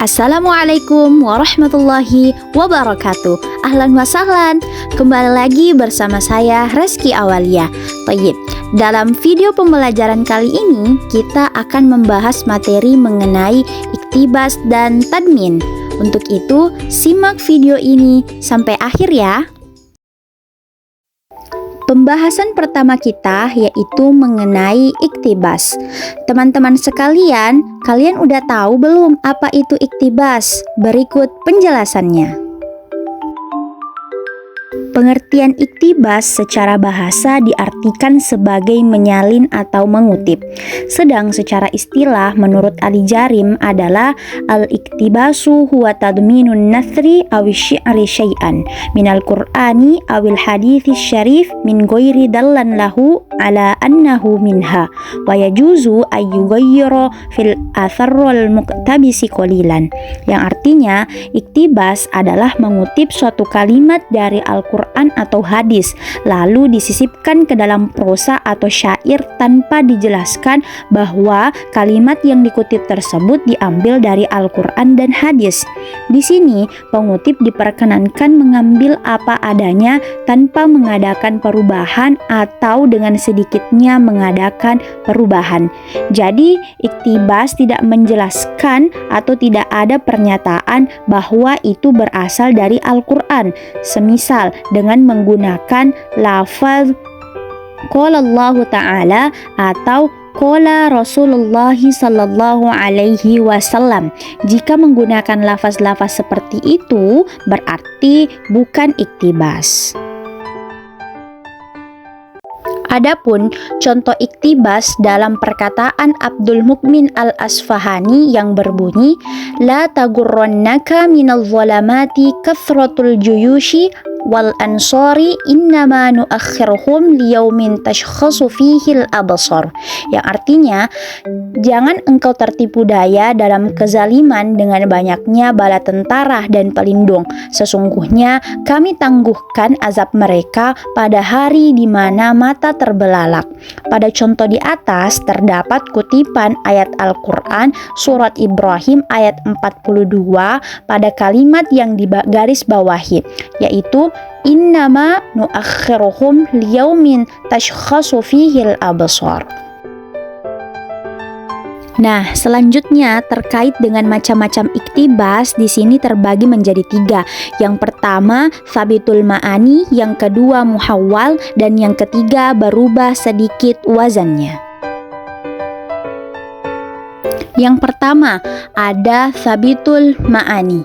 Assalamualaikum warahmatullahi wabarakatuh. Ahlan wa sahlan. Kembali lagi bersama saya Reski Awalia. Baik, dalam video pembelajaran kali ini kita akan membahas materi mengenai iktibas dan tadmin. Untuk itu, simak video ini sampai akhir ya. Pembahasan pertama kita yaitu mengenai iktibas. Teman-teman sekalian, kalian udah tahu belum apa itu iktibas? Berikut penjelasannya. Pengertian iktibas secara bahasa diartikan sebagai menyalin atau mengutip. Sedang secara istilah menurut Ali Jarim adalah al-iktibasu huwa tadminun nathri awi syi'ri syai'an minal qur'ani awil hadithi syarif min ghairi dallan lahu ala annahu minha wa yajuzu ayyughayyira fil atharrul muqtabisi qalilan. Yang artinya iktibas adalah mengutip suatu kalimat dari Al-Quran atau hadis lalu disisipkan ke dalam prosa atau syair tanpa dijelaskan bahwa kalimat yang dikutip tersebut diambil dari Al-Quran dan hadis. Di sini pengutip diperkenankan mengambil apa adanya tanpa mengadakan perubahan atau dengan sedikitnya mengadakan perubahan. Jadi iktibas tidak menjelaskan atau tidak ada pernyataan bahwa itu berasal dari Al-Quran. Semisal dengan menggunakan lafaz qala Allah Ta'ala atau qala Rasulullah sallallahu alaihi wasallam. Jika menggunakan lafaz-lafaz seperti itu berarti bukan iktibas. Adapun contoh iktibas dalam perkataan Abdul Mukmin Al-Asfahani yang berbunyi la tagurrannaka minal zalamati kathratul juyushi wal ansari innama nuakhirhum liyaumin tashkhasu fihil absar. Yang artinya jangan engkau tertipu daya dalam kezaliman dengan banyaknya bala tentara dan pelindung. Sesungguhnya kami tangguhkan azab mereka pada hari di mana mata terbelalak. Pada contoh di atas terdapat kutipan ayat Al-Quran surat Ibrahim ayat 42 pada kalimat yang digaris bawahi, yaitu innama nuakhiruhum liyaumin tashkhasu fihil absar. Nah, selanjutnya terkait dengan macam-macam iktibas di sini terbagi menjadi 3. Yang pertama, tsabitul ma'ani, yang kedua muhawwal, dan yang ketiga berubah sedikit wazannya. Yang pertama, ada tsabitul ma'ani.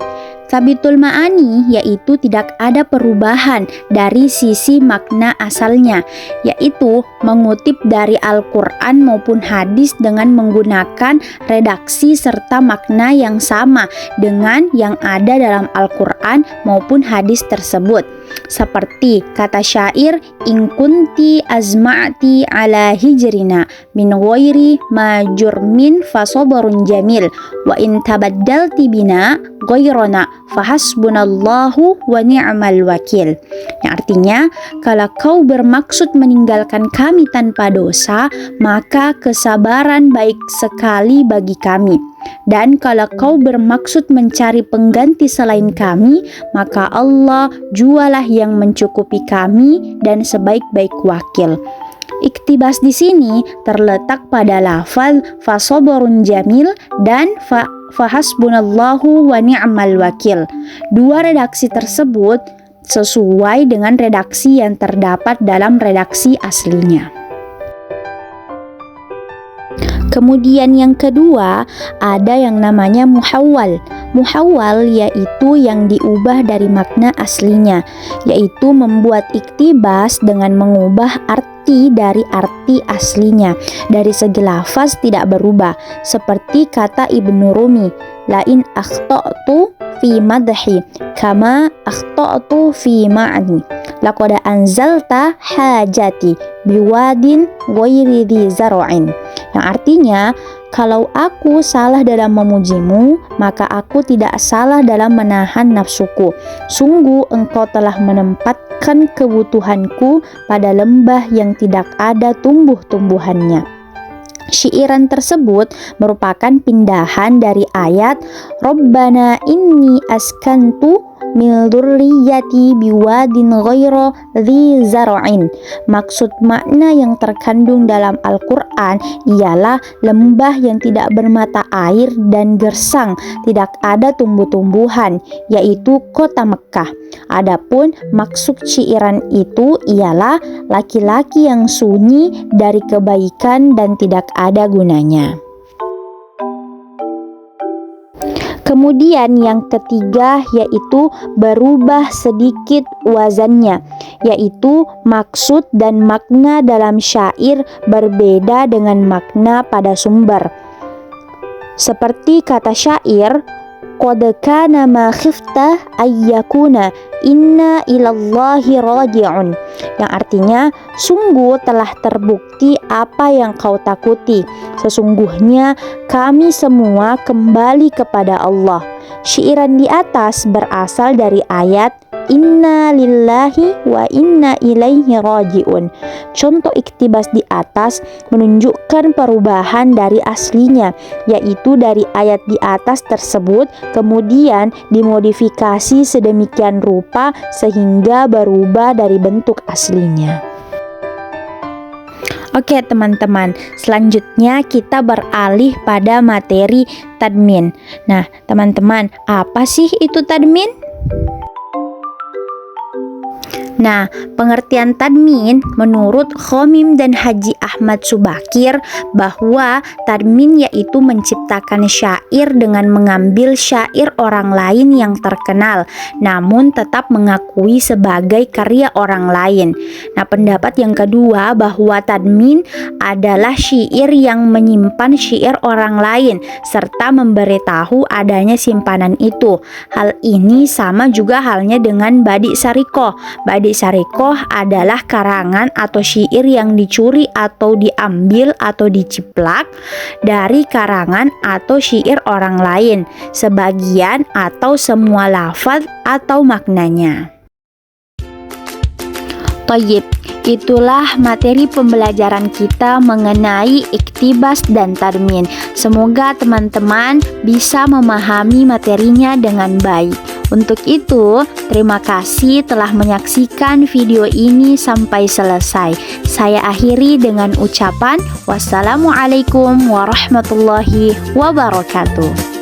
Tsabitul ma'ani yaitu tidak ada perubahan dari sisi makna asalnya, yaitu mengutip dari Al-Quran maupun hadis dengan menggunakan redaksi serta makna yang sama dengan yang ada dalam Al-Quran maupun hadis tersebut. Seperti kata syair, in kunti azma'ti ala hijrina min ghairi ma jurmin fasabarun jamil wa in tabaddalti bina ghairana fahasbunallahu wa ni'mal wakil. Yang artinya, kalau kau bermaksud meninggalkan kami tanpa dosa, maka kesabaran baik sekali bagi kami. Dan kalau kau bermaksud mencari pengganti selain kami, maka Allah jualah yang mencukupi kami dan sebaik-baik wakil. Iktibas di sini terletak pada lafaz fasabarun jamil dan fahasbunallahu wa ni'mal wakil. Dua redaksi tersebut sesuai dengan redaksi yang terdapat dalam redaksi aslinya. Kemudian yang kedua ada yang namanya muhawwal. Muhawwal yaitu yang diubah dari makna aslinya, yaitu membuat iktibas dengan mengubah arti dari arti aslinya. Dari segi lafaz tidak berubah, seperti kata Ibnu Rumi, lain akhta'tu fi madhi kama akhta'tu fi ma'ni laqad anzalta hajati biwadin ghairi dhi zar'in. Yang artinya, kalau aku salah dalam memujimu, maka aku tidak salah dalam menahan nafsuku. Sungguh engkau telah menempatkan kebutuhanku pada lembah yang tidak ada tumbuh-tumbuhannya. Syairan tersebut merupakan pindahan dari ayat Rabbana inni askantu min dzurriyyati biwadin ghaira dzi zar'in. Maksud makna yang terkandung dalam Al-Qur'an ialah lembah yang tidak bermata air dan gersang, tidak ada tumbuh-tumbuhan, yaitu kota Mekkah. Adapun maksud syairan itu ialah laki-laki yang sunyi dari kebaikan dan tidak ada gunanya. Kemudian yang ketiga yaitu berubah sedikit wazannya, yaitu maksud dan makna dalam syair berbeda dengan makna pada sumber. Seperti kata syair, qad kana ma khifta ayyakuna inna ilallahi raji'un, yang artinya sungguh telah terbukti apa yang kau takuti, sesungguhnya kami semua kembali kepada Allah. Syairan di atas berasal dari ayat Inna lillahi wa inna ilaihi raji'un. Contoh iktibas di atas menunjukkan perubahan dari aslinya, yaitu dari ayat di atas tersebut kemudian dimodifikasi sedemikian rupa sehingga berubah dari bentuk aslinya. Oke teman-teman, selanjutnya kita beralih pada materi tadmin. Nah teman-teman, apa sih itu tadmin? Nah, pengertian tadmin menurut Khomim dan Haji Ahmad Subakir bahwa tadmin yaitu menciptakan syair dengan mengambil syair orang lain yang terkenal namun tetap mengakui sebagai karya orang lain. Nah, pendapat yang kedua bahwa tadmin adalah syair yang menyimpan syair orang lain serta memberitahu adanya simpanan itu. Hal ini sama juga halnya dengan Badi Sarikoh. Badi Sarikoh adalah karangan atau syair yang dicuri atau diambil atau diciplak dari karangan atau syair orang lain, sebagian atau semua lafaz atau maknanya. Thayyib, itulah materi pembelajaran kita mengenai iktibas dan tadmin. Semoga teman-teman bisa memahami materinya dengan baik. Untuk itu, terima kasih telah menyaksikan video ini sampai selesai. Saya akhiri dengan ucapan wassalamualaikum warahmatullahi wabarakatuh.